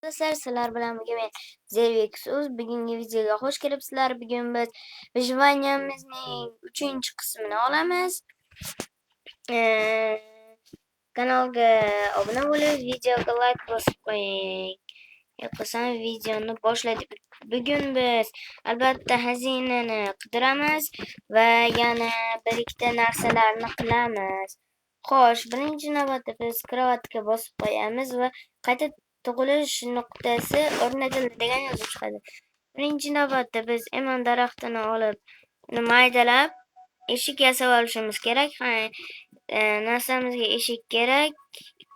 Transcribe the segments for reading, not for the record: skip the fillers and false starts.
Do'stlar, sizlar bilan bugun men Zerveksuz. Bugungi videoga xush kelibsizlar. Bugun biz Vyjvaniyamizning 3-qismini olamiz. Eee, Kanalga obuna bo'lib, videoga like bosib qo'ying. Yo'qolsam videoni boshladik. Bugun biz albatta xazinani qidiramiz va yana bir ikkita narsalarni qilamiz. Xo'sh, birinchi navbatda biz kravatga bosib qo'yamiz va qayta tug'ilish nuqtasi o'rnatildi degan yozuv chiqadi. Birinchi navbatda biz emon daraxtini olib, uni maydalab eshik yasab olishimiz kerak. Narsamizga eshik kerak,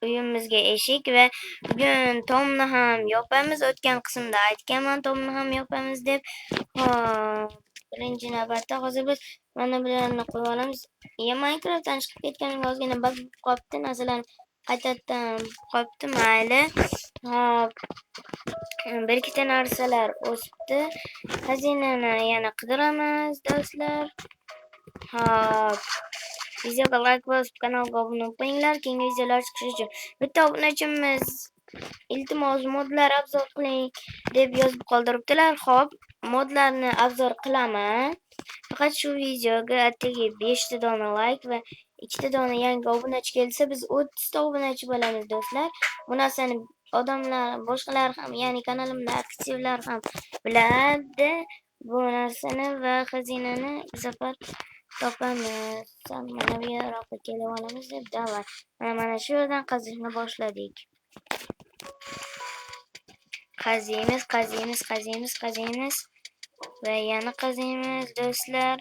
uyimizga eshik va bugun tomni ham yopamiz. O'tgan qismda aytganman, tomni ham yopamiz deb. Hop, birinchi navbatda hozir biz mana bularni qo'yib olamiz. Minecraftdan chiqib ketganim ozgina bug qolibdi, narsalarni qaytadan qolibdi, mayli. Hop, bir ikkita narsalar o'sibdi. Xazinani yana qidiramiz, do'stlar. Hop, videoga like bosib, kanalga obuna bo'linglar. Keyingi videolar chiqishi uchun bitta obunachimiz iltimos modlar obzor qiling deb yozib qoldiribdilar. Hop, modlarni obzor qilaman. Faqat shu videoga atigi 5 ta dona like va 2 ta dona yangi obunachi kelsa, biz 30 ta obunachi bo'lamiz, do'stlar. Bu narsani odamlar, boshqalar ham, ya'ni kanalimda aktivlar ham biladi bu narsani va xazinani bir safar topamiz. Mana bu yoqqa kelib olamiz deb davlat. Mana shu yerdan qazishni boshladik. Qaziymiz va yana qaziymiz, do'stlar.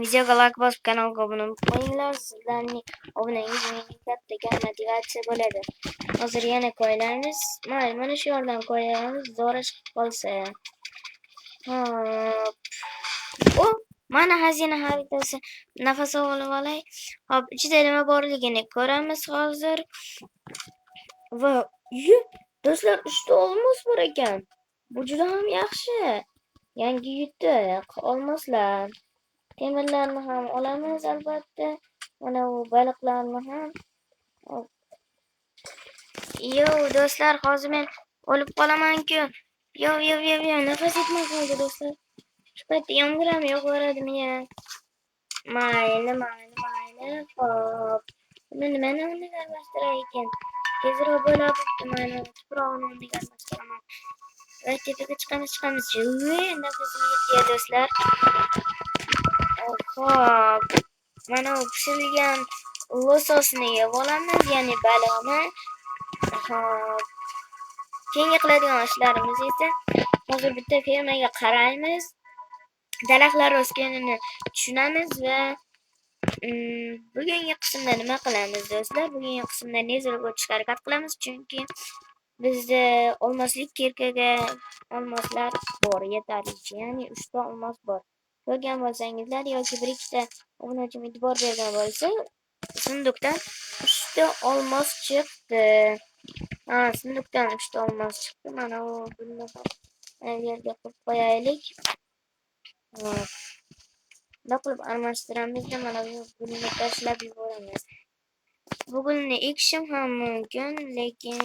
Videoga like bosib, kanalga obuna bo'linglar. Sizlarning obunangiz menga katta motivatsiya bo'ladi. Hozir yana qo'yamiz. Mana shu yerdan qo'yamiz, zo'r chiqib qolsa. Hop. Mana xazina xaritasi. Nafas olib olay. Hop, ichida nima borligini ko'ramiz hozir. Va do'stlar, 3 ta olmos bor ekan. Bu juda ham yaxshi. Yangi yutuq olmoslar. Temirlarni ham olamiz albatta. Mana bu baliqlarni ham. Do'stlar, hozir men o'lib qolaman-ku. Nafas yetmay qoldi, do'stlar. Shu paytda yomg'ir ham yog'aradimi ya? Mayli. Hop. Nimani unga almashtirar ekan? Tezroq bo'lib, mana tuprog'ini unga almashtiraman. Va tepaga chiqamiz. Nafasim yetdi, do'stlar. Hop. Mana bu pishilgan lososni yeb olamiz, ya'ni baliqni. Hop. Keyingi qiladigan ishlarimiz esa hozir bitta fermaga qaraymiz. Daraxtlar o'sganini tushunamiz va bugungi qismda nima qilamiz, do'stlar? Bugungi qismda nezerga o'tishga harakat qilamiz, chunki bizda olmoslik kirkaga olmoslar bor yetarlicha, ya'ni 3 ta olmos bor. Ko'rgan bo'lsangizlar yoki bir ikkita obunachim e'tibor bergan bo'lsa, sunduqdan 3 ta olmos chiqdi. Sunduqdan 3 ta olmos chiqdi. Mana bu gulni ham yerga qo'yib qo'yaylik. Bunday qilib almashtiramizda mana bu gulni tashlab yuboramiz. Bu gulni ekishim ham mumkin, lekin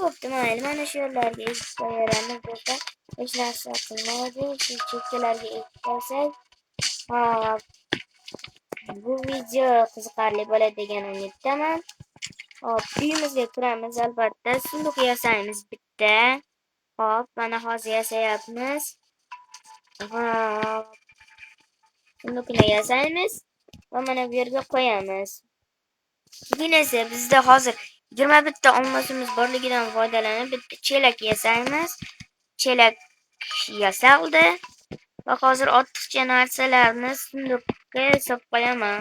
bo'pti, mayli. Mana shu yerlarga ekib qo'yamiz, do'stlar. Hech narsa qilmaydi. Shu chekkalarga ekib qo'ysak, hop. Bu video qiziqarli bo'ladi degan umiddaman. Hop, uyimizga kiramiz albatta. Sunduq yasaymiz bitta. Hop, mana hozir yasayapmiz. Hop. Sunduqni yasaymiz va mana bu yerga qo'yamiz. Keyin esa bizda hozir 21 ta olmosimiz borligidan foydalanib bitta chelak yasaymiz. Chelak yasaldi va hozir ortiqcha narsalarni sunduqqa solib qo'yaman.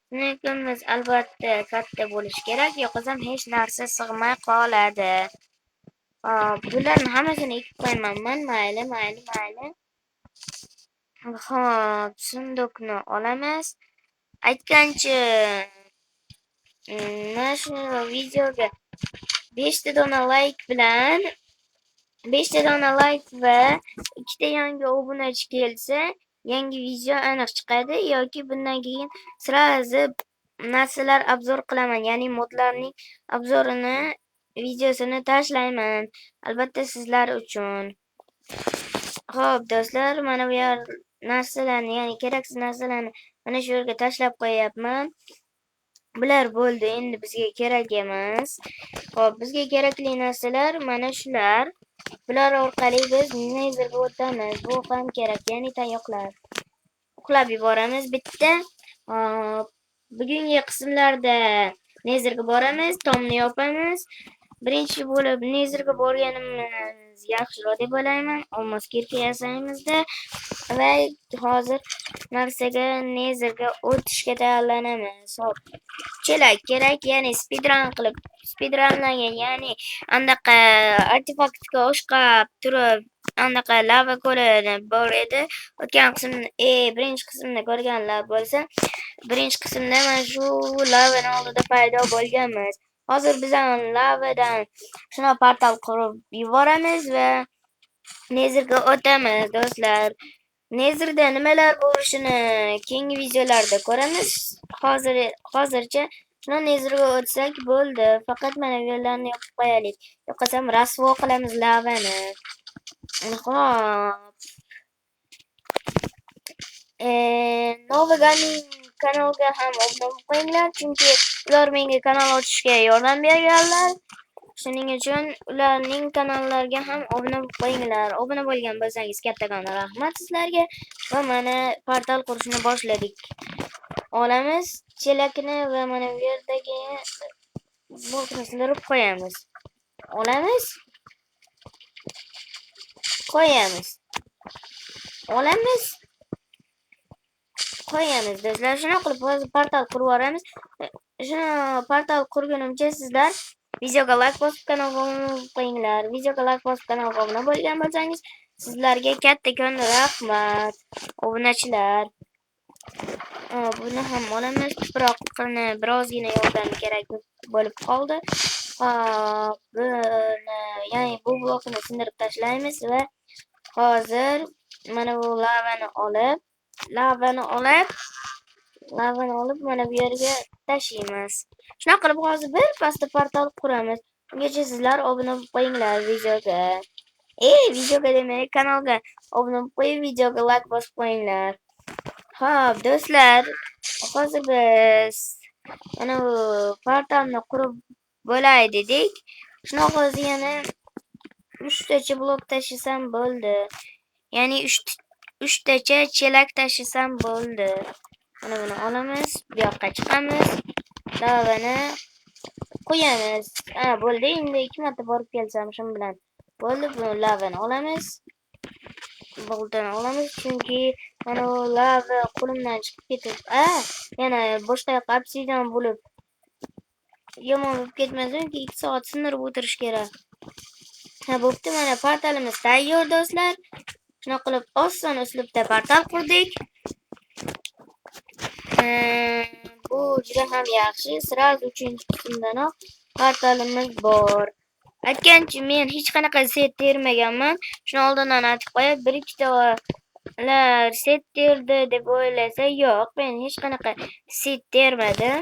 Sunduqimiz albatta katta bo'lishi kerak, yo'qolsam hech narsa sig'may qoladi. Bularni hammasini ekib qo'ymanman. Mayli. Hop, sunduqni olamiz. Aytgancha, mana shu videoga 5 ta dona like bilan 5 ta dona like va 2 ta yangi obunachi kelsa, yangi video aniq chiqadi yoki bundan keyin sirazi narsalar obzor qilaman, ya'ni modlarning obzorini videosini tashlayman. Albatta sizlar uchun. Xo'p, do'stlar, mana bu yer narsalarni, ya'ni keraksiz narsalarni mana shu yerga tashlab qo'yapman. Bular bo'ldi, endi bizga kerak emas. Xo'p, bizga kerakli narsalar mana shular. Bular orqali biz nezerga o'tamiz. Bu ham kerak, ya'ni tayoqlar. Uxlab yuboramiz bitta. Hop, bugungi qismlarda nezerga boramiz, tomni yopamiz. Birinchi bo'lib nezerga borganimiz yaxshiroq deb o'ylayman. Olmos kirka yasaymizda va hozir narsaga nezerga o'tishga tayyorlanamiz. Hop, chelak kerak, ya'ni speedrunlangan, ya'ni andaqa artefaktga o'xshab turib, andaqa lava ko'li bor edi. O'tgan qismni, birinchi qismni ko'rganlar bo'lsa, birinchi qismda mana shu lavani oldida paydo bo'lganmiz. Hozir biz ham lavadan shuna portal qurib yuboramiz va nezerga o'tamiz, do'stlar. Nezerda nimalar bo'lishini keyingi videolarda ko'ramiz. Hozircha shuna nezerga o'tsak bo'ldi. Faqat mana bu yo'llarni yopib qo'yaylik. Yo'qolsam rasvo qilamiz lavani. Xo'p. Noviganing kanaliga ham obuna bo'lib qo'yinglar, chunki ular menga kanal ochishga yordam berganlar. Shuning uchun ularning kanallariga ham obuna bo'lib qo'yinglar. Obuna bo'lgan bo'lsangiz kattakon rahmat sizlarga. Va mana portal qurishni boshladik. Olamiz chelakni va mana bu yerdagi blokni sindirib qo'yamiz. Olamiz. Qo'yamiz. Olamiz. Qo'yamiz do'stlar. Shuna qilib hozir portal qurib yuboramiz. Shuna portal qurgunimcha sizlar videoga like bosib kanalga obuna qo'yinglar. Videoga like bosib kanalga obuna bo'lgan bo'lsangiz, sizlarga kattakon rahmat. Obunachilar. Buni ham olamiz. Tuproqni birozgina yordam kerak bo'lib qoldi. Buni, ya'ni bu blokni sindirib tashlaymiz va hozir mana bu lavani olib mana bu yerga tashlaymiz. Shuna qilib hozir bir pasda portal quramiz. Ungacha sizlar obuna bo'lib qo'yinglar videoga. Videoga demak, kanalga obuna bo'lib qo'yib, videoga like bosib qo'yinglar. Xo'p, do'stlar, hozir biz mana bu portalni qurib bo'lay dedik. Shuna hozir yana 3 tacha blok tashlasam bo'ldi. Ya'ni 3 tacha chelak tashlasam bo'ldi. Mana buni olamiz, bu yoqqa chiqamiz. Lavani qo'yamiz. Bo'ldi. Endi 2 marta borib kelsam shun bilan bo'ldi. Bu lavani olamiz. Boltani olamiz, chunki mana bu lava qo'limdan chiqib ketib, yana boshqa yoqqa obsidian bo'lib yomon bo'lib ketmasin, 2 soat sindirib o'tirish kerak. Bo'pti, mana portalimiz tayyor do'stlar. Shuna qilib oson uslubda portal qurdik. Bu juda ham yaxshi. Siraz 3-qismdanoq portalimiz bor. Aytgancha men hech qanaqa set termaganman. Shuni oldindan aytib qo'yib, 1-2 talar set terdi deb o'ylasa, yo'q, men hech qanaqa set termadim.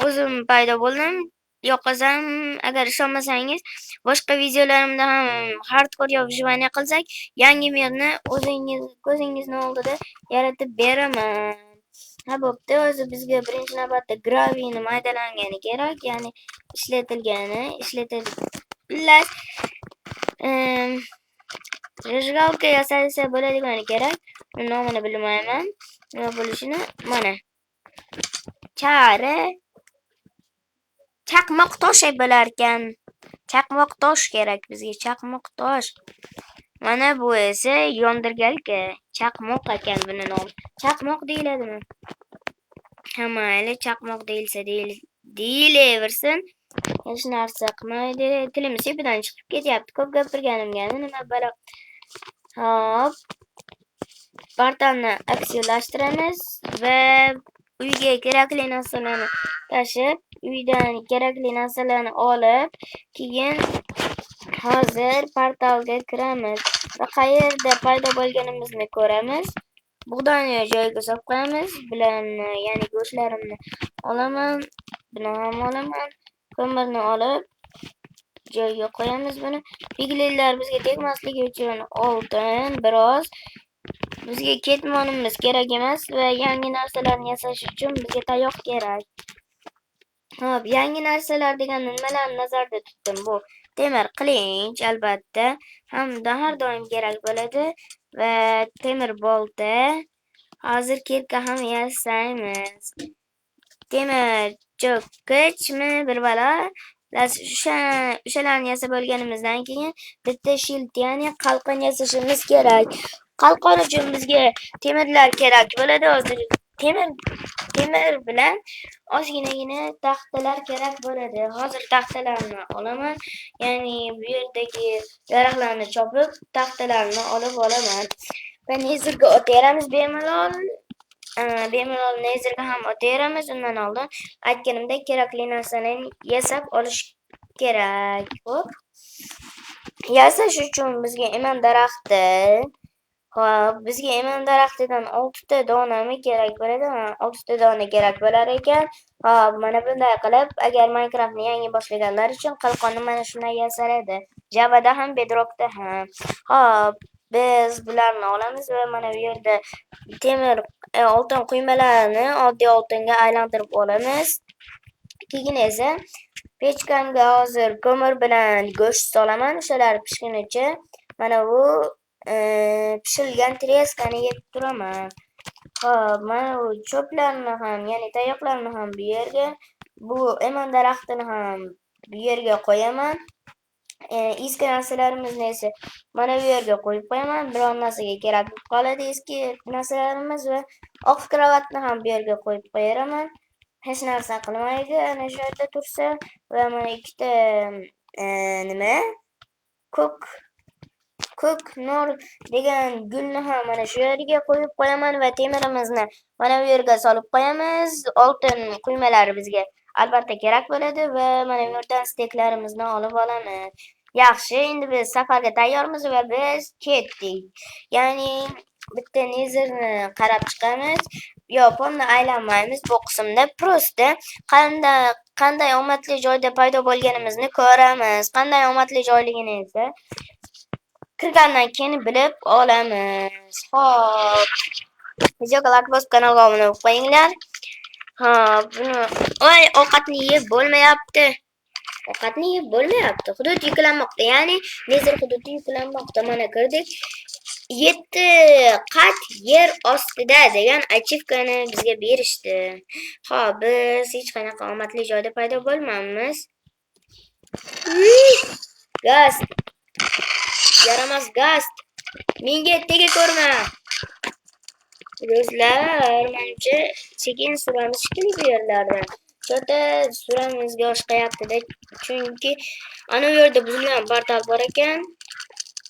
O'zim paydo bo'ldim. Yo'qolsam, agar ishonmasangiz, boshqa videolarimda ham hardcore vyojivaniya qilsak, yangi merni ko'zingizni oldida yaratib beraman. Bo'pti, o'zi bizga birinchi navbatda graviyni maydalangani kerak, ya'ni ishlatilgani. Zhig'alka yasalsa bo'ladigani kerak. Nomini bilmayman. Nima bo'lishini mana. Chaqmoq tosh bo'lar ekan. Chaqmoq tosh kerak bizga, chaqmoq tosh. Mana bu esa yondirgalka. Chaqmoq ekan buni nomi. Chaqmoq deyiladimi? Mayli, chaqmoq deyilsa deyilaversin. Hech narsa qilmaydi. Tilim sepidan chiqib ketyapti. Ko'p gapirganimga nima balo. Hop. Portalni aksiyalashtiramiz va uyga kerakli narsalarni tashib, uydan kerakli narsalarni olib, keyin hozir portalga kiramiz va qayerda paydo bo'lganimizni ko'ramiz. Bug'doyni joyiga solib qo'yamiz. Bilan, ya'ni go'shtlarimni olaman, buni ham olaman. ko'mirni olib joyiga qo'yamiz buni. Pigleylar bizga tegmasligi uchun oltin biroz bizga ketmonimiz kerak emas va yangi narsalarni yasash uchun bizga tayoq kerak. Hop, yangi narsalar deganda nimalarni nazarda tutdim? Bu temir qilinch albatta hamda har doim kerak bo'ladi va temir bolta. Hozir kirka ham yasaymiz. Temir cho'kkichmi bir balo. O'shalarni yasab bo'lganimizdan keyin bitta shilt, ya'ni qalqon yasashimiz kerak. Qalqon uchun bizga temirlar kerak bo'ladi. Hozir temir bilan ozginagina taxtalar kerak bo'ladi. Hozir taxtalarni olaman. Ya'ni bu yerdagi daraxtlarni chopib, taxtalarni olib olaman. Va nezirga o'tayamiz bemalol. Bemalol nezirga ham o'tayamiz. Undan oldin aytganimdek kerakli narsalarni yasab olish kerak. Xo'p. Yasash uchun bizga eman daraxti. Hop, bizga eman daraxtidan 6 ta donami kerak bo'ladi. 6 ta dona kerak bo'lar ekan. Hop, mana bunday qilib, agar Minecraftni yangi boshlaganlar uchun qalqonni mana shunday yasaladi. Javada ham, Bedrockda ham. Hop, biz bularni olamiz va mana bu yerda temir oltin quymalarni oddiy oltinga aylantirib olamiz. Keyin esa pechkamga hozir ko'mir bilan go'sht solaman, o'shalar pishgunicha mana bu pishilgan treskani yeb turaman. Hop, mana bu cho'plarni ham, ya'ni tayoqlarni ham bu yerga, bu eman daraxtini ham bu yerga qo'yaman. Eski narsalarimizni esa mana bu yerga qo'yib qo'yaman. Biror narsaga kerak bo'lib qoladi eski narsalarimiz va oq kravatni ham bu yerga qo'yib qo'yaraman. Hech narsa qilmaydi, ana shu yerda tursa va mana ikkita nima? Ko'k nur degan gulni ham mana shu yerga qo'yib qo'yaman va temirimizni mana bu yerga solib qo'yamiz. Oltin quymalari bizga albatta kerak bo'ladi va mana bu yerdan steklarimizni olib olamiz. Yaxshi, endi biz safarga tayyormiz va biz ketdik. Ya'ni bitta nezirni qarab chiqamiz. Ponni aylanmaymiz bu qismda. Prosta qanday omadli joyda paydo bo'lganimizni ko'ramiz. Qanday omadli joyligini esa kirgandan keyin bilib olamiz. Hop. Videoga like bosib kanalga obuna bo'lib qo'yinglar. Hop, ovqatni yeb bo'lmayapti. Hudud yuklanmoqda. Ya'ni nezir hududi yuklanmoqda. Mana kirdik. 7 qat yer ostida degan achievkani bizga berishdi. Hop, biz hech qanaqa omadli joyda paydo bo'lmaymiz. Gaz. Yaramas gaz. Menga tega ko'rma. Do'stlar, menimcha sekin suramiz shekilli bu yerlardan. Chota suramizga oshqayapti-da, chunki ana bu yerda buzilgan portal bor ekan.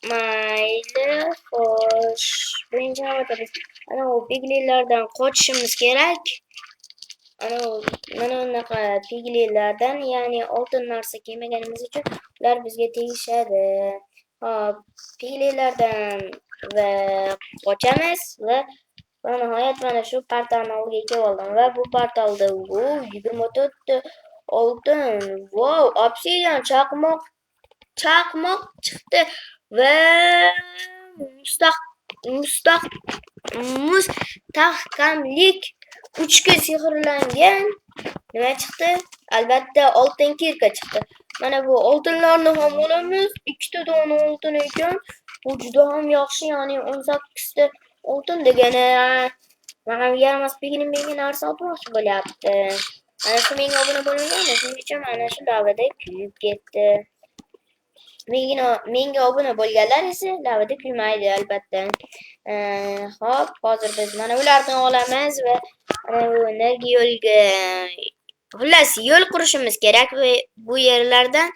Mayli, xo'sh. Birinchi navbatda biz ana bu pigleylardan qochishimiz kerak. Mana bunaqa pigleylardan, ya'ni oltin narsa kelmaganimiz uchun ular bizga tegishadi. Hop, pigleylardan va qochamiz va nihoyat mana shu portalni oldiga kelib oldim va bu portalda 24 ta oltin, obsidian chaqmoq chiqdi va mustahkamlik 3 ga sehrlangan nima chiqdi? Albatta oltin kirka chiqdi. Mana bu oltinlarni ham olamiz. 2 ta dona oltin ekan. Bu juda ham yaxshi, ya'ni 18 ta oltin degani. Mana yaramas pigini menga narsa olmoqchi bo'lyapti. Ana shu menga obuna bo'lmagan, shuning uchun mana shu lavada kuyib ketdi. Menga obuna bo'lganlar esa lavada kuymaydi albatta. Hop, hozir biz mana ularni olamiz va mana bu energiya yo'lga xullas yo'l qurishimiz kerak va bu yerlardan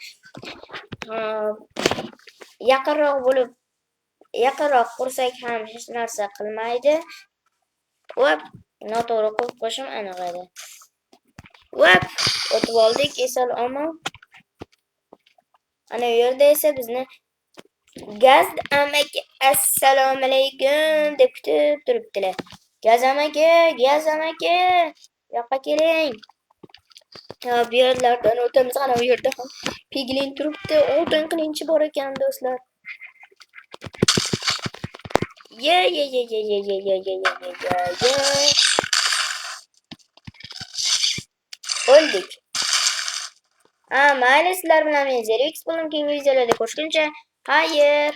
yaqinroq qursak ham hech narsa qilmaydi. Noto'g'ri qilib qo'shim aniq edi. O'tib oldik esal omon. Ana bu yerda esa bizni Gaz amaki assalomu alaykum deb kutib turibdilar. Gaz amaki, yoqqa keling. Ya bu yerlardan o'tamiz. Ana bu yerda ham piglin turibdi. Oltin qilinchi bor ekan do'stlar. Ye ye ye ye ye ye ye ye ye ye ye. O'ldik. Mayli sizlar bilan men Zerix bo'ldim. Keyingi videolarda ko'rishguncha xayr.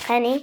Qani?